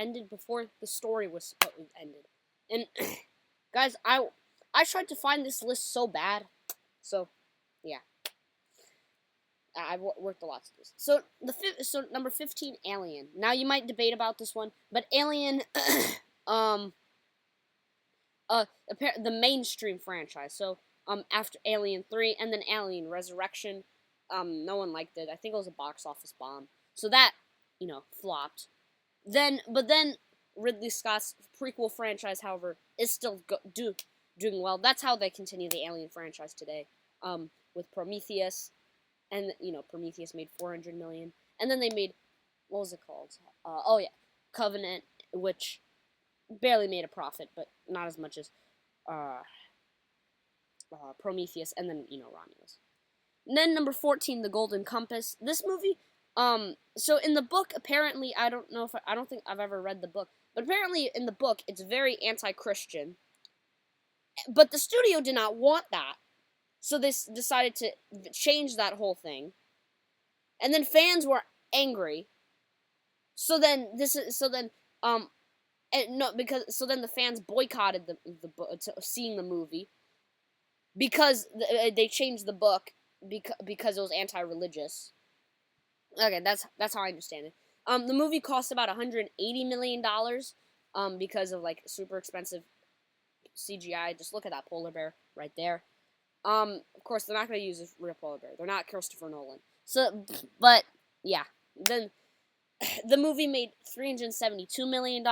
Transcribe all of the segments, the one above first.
ended before the story was ended. And guys, I tried to find this list so bad. So yeah, I've worked a lot to this. So so number 15, Alien. Now you might debate about this one, but Alien, um, the mainstream franchise. So after Alien 3 and then Alien Resurrection, no one liked it. I think it was a box office bomb. So that, flopped. But then Ridley Scott's prequel franchise, however, is still doing well. That's how they continue the Alien franchise today. With Prometheus, and Prometheus made 400 million, and then they made, what was it called? Covenant, which barely made a profit, but not as much as Prometheus, and then Romulus. And then number 14, The Golden Compass. This movie, so in the book, apparently, I don't think I've ever read the book, but apparently in the book, it's very anti-Christian. But the studio did not want that, so they decided to change that whole thing. And then fans were angry. So then the fans boycotted seeing the movie because they changed the book because it was anti-religious. Okay, that's how I understand it. The movie cost about $180 million, because of super expensive CGI. Just look at that polar bear right there. Of course, they're not going to use a real polar bear. They're not Christopher Nolan. So, but yeah, then the movie made $372 million.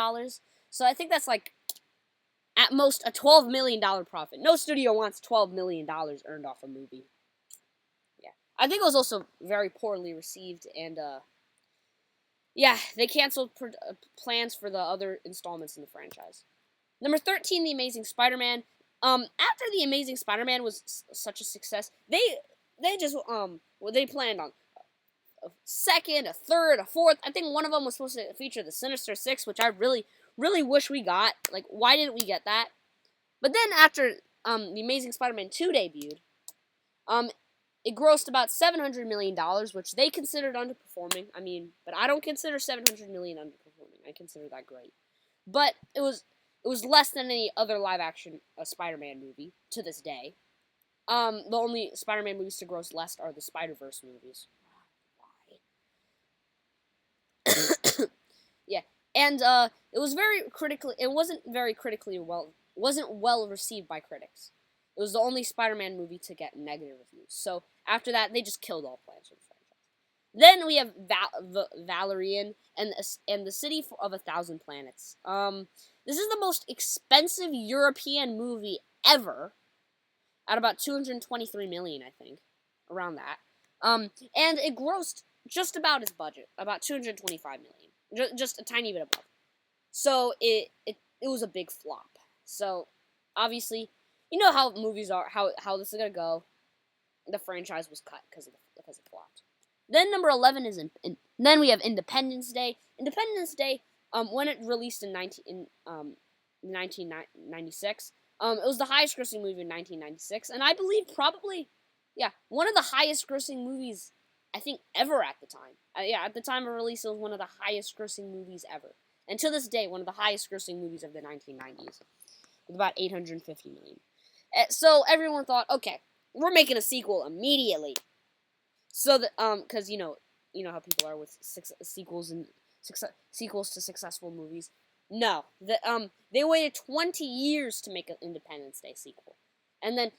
So I think that's at most a $12 million profit. No studio wants $12 million earned off a movie. Yeah, I think it was also very poorly received, and they canceled plans for the other installments in the franchise. Number 13, The Amazing Spider-Man. After The Amazing Spider-Man was such a success, they just they planned on a second, a third, a fourth. I think one of them was supposed to feature the Sinister Six, which I really, really wish we got. Why didn't we get that? But then after The Amazing Spider-Man 2 debuted, it grossed about $700 million, which they considered underperforming. But I don't consider $700 million underperforming. I consider that great. But it was less than any other live-action Spider-Man movie to this day. The only Spider-Man movies to gross less are the Spider-Verse movies. Why? Yeah, and it wasn't well received by critics. It was the only Spider-Man movie to get negative reviews. So after that, they just killed all plans for the franchise. Then we have Valerian and the City of 1,000 Planets. This is the most expensive European movie ever, at about $223 million, I think, around that. And it grossed just about its budget, about $225 million, just a tiny bit above. So it was a big flop. So obviously, you know how movies are, how this is gonna go. The franchise was cut because it flopped. Then number 11 is then we have Independence Day. Independence Day, when it released in 1996, it was the highest grossing movie in 1996, and I believe probably, one of the highest grossing movies, I think, ever at the time. At the time of release, it was one of the highest grossing movies ever. And to this day, one of the highest grossing movies of the 1990s, with about $850 million. So everyone thought, okay, we're making a sequel immediately. So that, because you know how people are with sequels to successful movies. No, they waited 20 years to make an Independence Day sequel, and then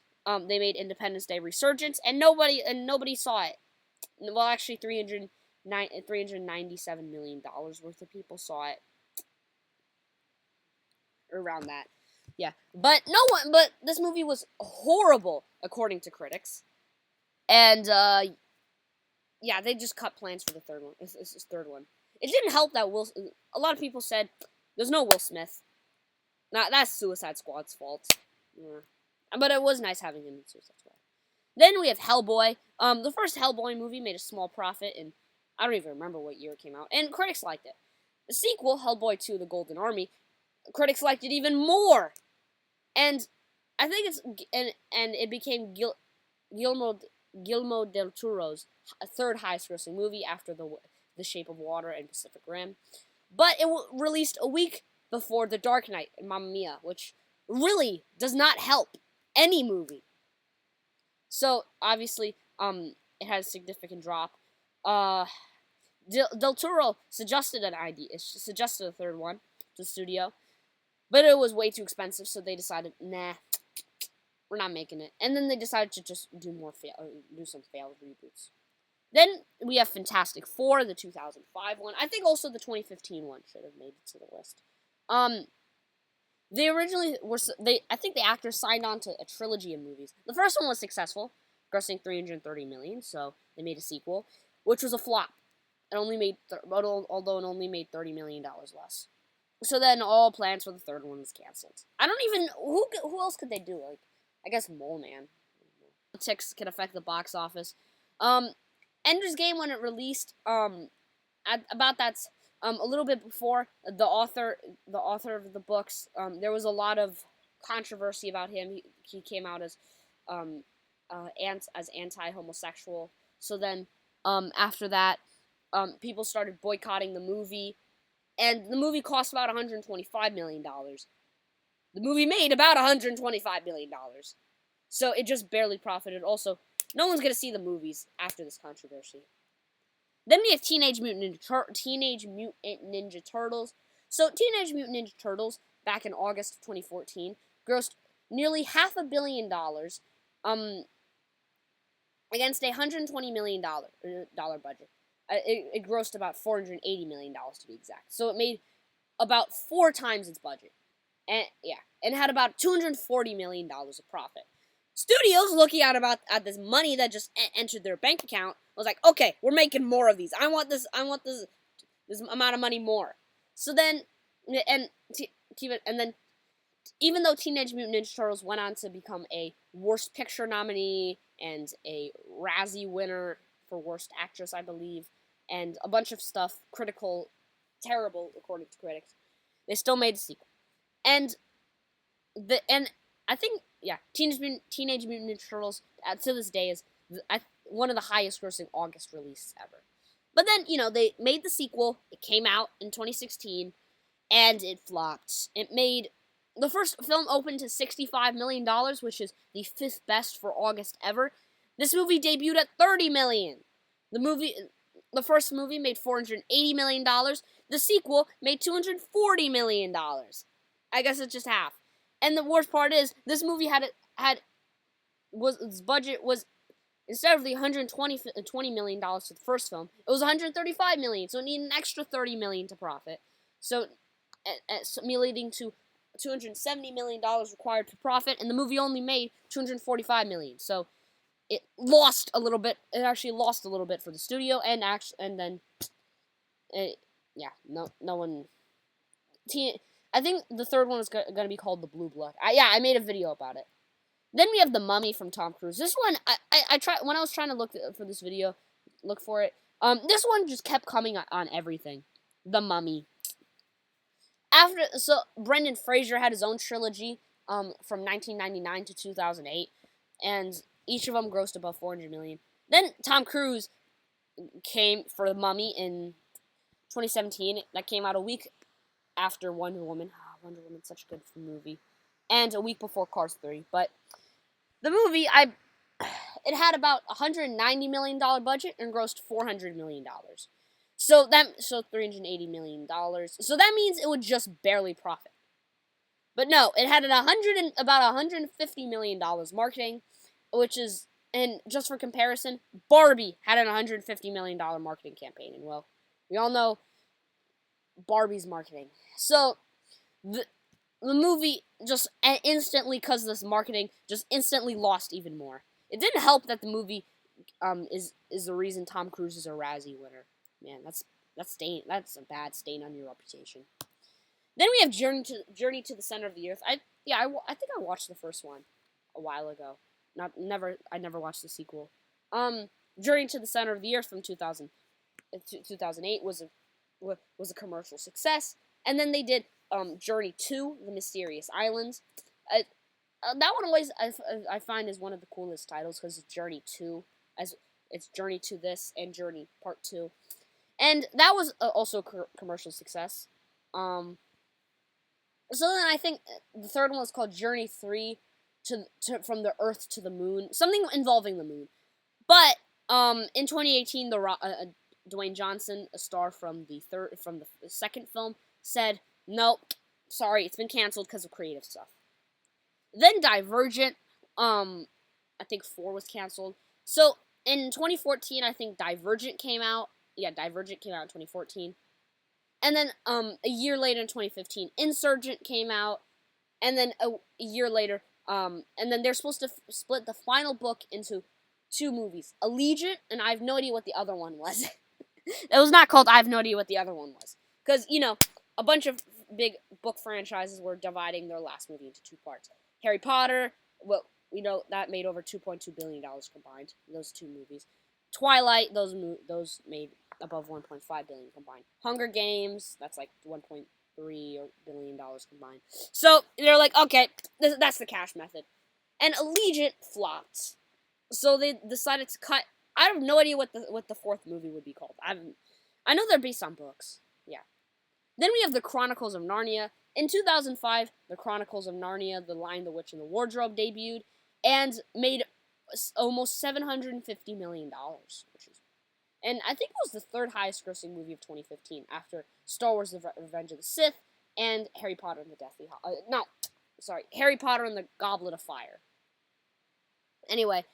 they made Independence Day Resurgence, and nobody saw it. Well, actually, $397 million worth of people saw it. Around that, yeah. But this movie was horrible according to critics, and they just cut plans for the third one. This third one. It didn't help that a lot of people said there's no Will Smith. That's Suicide Squad's fault. Yeah. But it was nice having him in Suicide Squad. Then we have Hellboy. The first Hellboy movie made a small profit, and I don't even remember what year it came out, and critics liked it. The sequel, Hellboy 2: The Golden Army, critics liked it even more, and I think it became Guillermo del Toro's third highest grossing movie after The Shape of Water and Pacific Rim. but it released a week before The Dark Knight and Mamma Mia, which really does not help any movie. So obviously, it had a significant drop. Del Toro suggested an idea, suggested a third one to the studio, but it was way too expensive, so they decided, nah, we're not making it. And then they decided to just do some failed reboots. Then we have Fantastic Four, the 2005 one. I think also the 2015 one should have made it to the list. They originally I think the actors signed on to a trilogy of movies. The first one was successful, grossing $330 million, so they made a sequel, which was a flop. It only made, although it only made $30 million less. So then all plans for the third one was canceled. I don't even, who else could they do? Like, I guess Mole Man. Politics can affect the box office. Ender's Game, when it released, about that's a little bit before the author of the books, there was a lot of controversy about him. He came out as anti-homosexual. So then after that, people started boycotting the movie, and the movie cost about $125 million. The movie made about $125 million. So it just barely profited. Also, no one's going to see the movies after this controversy. Then we have Teenage Mutant Ninja Turtles. So Teenage Mutant Ninja Turtles, back in August of 2014, grossed nearly $500 million against a $120 million budget. It grossed about $480 million to be exact. So it made about 4 times its budget. And had about $240 million of profit. Studios, looking at this money that just entered their bank account, was like, okay, we're making more of these. I want this amount of money more. So then, and then, even though Teenage Mutant Ninja Turtles went on to become a Worst Picture nominee and a Razzie winner for Worst Actress, I believe, and a bunch of stuff, terrible according to critics, they still made a sequel. And I think, Teenage Mutant Ninja Turtles to this day is one of the highest grossing August releases ever. But then, they made the sequel. It came out in 2016, and it flopped. The first film opened to $65 million, which is the 5th best for August ever. This movie debuted at $30 million. The first movie made $480 million. The sequel made $240 million. I guess it's just half. And the worst part is, this movie its budget was, instead of the $120 million to the first film, it was $135 million. So it needed an extra $30 million to profit. So, leading to $270 million required to profit, and the movie only made $245 million. So it lost a little bit. It actually lost a little bit for the studio, no one. I think the third one is going to be called The Blue Blood. I made a video about it. Then we have The Mummy from Tom Cruise. This one, I tried when I was trying to look for this video, look for it. This one just kept coming on everything. The Mummy. So Brendan Fraser had his own trilogy from 1999 to 2008, and each of them grossed above $400 million. Then Tom Cruise came for The Mummy in 2017. That came out a week after Wonder Woman. Wonder Woman's such a good movie. And a week before Cars 3. But the movie, it had about $190 million budget and grossed $400 million. So $380 million. So that means it would just barely profit. But no, it had about $150 million marketing, which is, and just for comparison, Barbie had an $150 million marketing campaign. And well, we all know Barbie's marketing. So the movie just instantly, because of this marketing, just instantly lost even more. It didn't help that the movie is the reason Tom Cruise is a Razzie winner. Man, that's a bad stain on your reputation. Then we have Journey to the Center of the Earth. I think I watched the first one a while ago. I never watched the sequel. Journey to the Center of the Earth from 2008 was a commercial success, and then they did Journey to the Mysterious Islands. That one always I find is one of the coolest titles because it's Journey to, as it's Journey to this and Journey Part 2. And that was also a commercial success. So then I think the third one was called Journey 3 from the Earth to the Moon, something involving the moon. But in 2018, Dwayne Johnson, a star from the second film, said, "Nope, sorry, it's been canceled because of creative stuff." Then Divergent, I think 4 was canceled. So in 2014, I think Divergent came out. Yeah, Divergent came out in 2014. And then a year later in 2015, Insurgent came out. And then a year later, and then they're supposed to split the final book into 2 movies. Allegiant, and I have no idea what the other one was. It was not called I have no idea what the other one was. Because, a bunch of big book franchises were dividing their last movie into 2 parts. Harry Potter, well, we know that made over $2.2 billion combined, those 2 movies. Twilight, those made above $1.5 billion combined. Hunger Games, that's like $1.3 billion combined. So they're like, okay, that's the cash method. And Allegiant flopped. So they decided to cut. I have no idea what the 4th movie would be called. I know they're based on books. Yeah. Then we have the Chronicles of Narnia. In 2005, the Chronicles of Narnia, The Lion, the Witch, and the Wardrobe debuted and made almost $750 million, and I think it was the 3rd highest grossing movie of 2015 after Star Wars: The Revenge of the Sith and Harry Potter and the Deathly Hallows. Harry Potter and the Goblet of Fire. Anyway,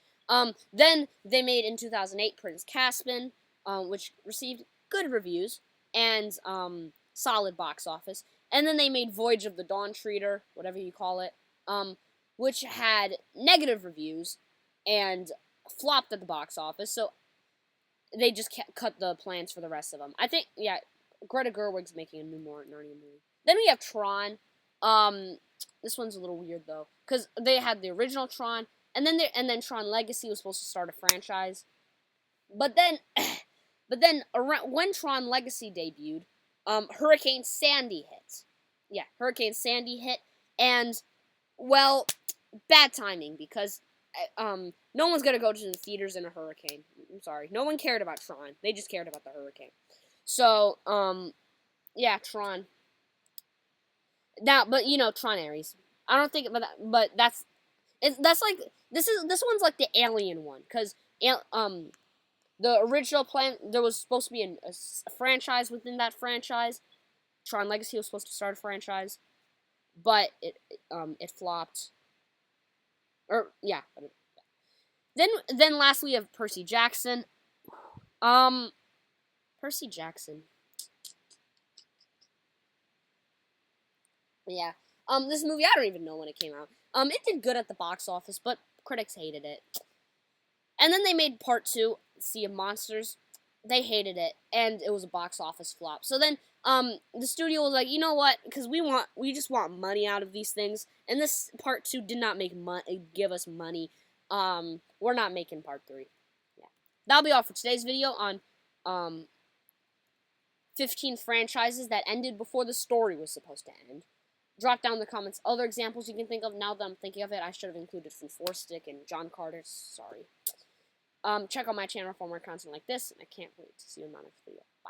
then they made in 2008 Prince Caspian, which received good reviews and solid box office. And then they made Voyage of the Dawn Treader, whatever you call it, which had negative reviews and flopped at the box office. So they just cut the plans for the rest of them. I think, yeah, Greta Gerwig's making a new Narnia movie. Then we have Tron. This one's a little weird though, because they had the original Tron, and then Tron Legacy was supposed to start a franchise, but then around when Tron Legacy debuted, Hurricane Sandy hit. Yeah, Hurricane Sandy hit, and well, bad timing because no one's gonna go to the theaters in a hurricane. I'm sorry, no one cared about Tron. They just cared about the hurricane. So yeah, Tron. Now, but Tron Ares. I don't think, but that's like this one's like the Alien one because the original plan, there was supposed to be a franchise within that franchise. Tron Legacy was supposed to start a franchise, but it flopped. Or yeah. Then lastly we have Percy Jackson. Percy Jackson. Yeah. This movie, I don't even know when it came out. It did good at the box office, but critics hated it. And then they made part 2, Sea of Monsters. They hated it, and it was a box office flop. So then, the studio was like, you know what? Because we just want money out of these things, and this part 2 did not give us money. We're not making part 3. Yeah, that'll be all for today's video on 15 franchises that ended before the story was supposed to end. Drop down in the comments other examples you can think of. Now that I'm thinking of it, I should have included from Four Stick and John Carter. Sorry. Check out my channel for more content like this, and I can't wait to see you in my next video.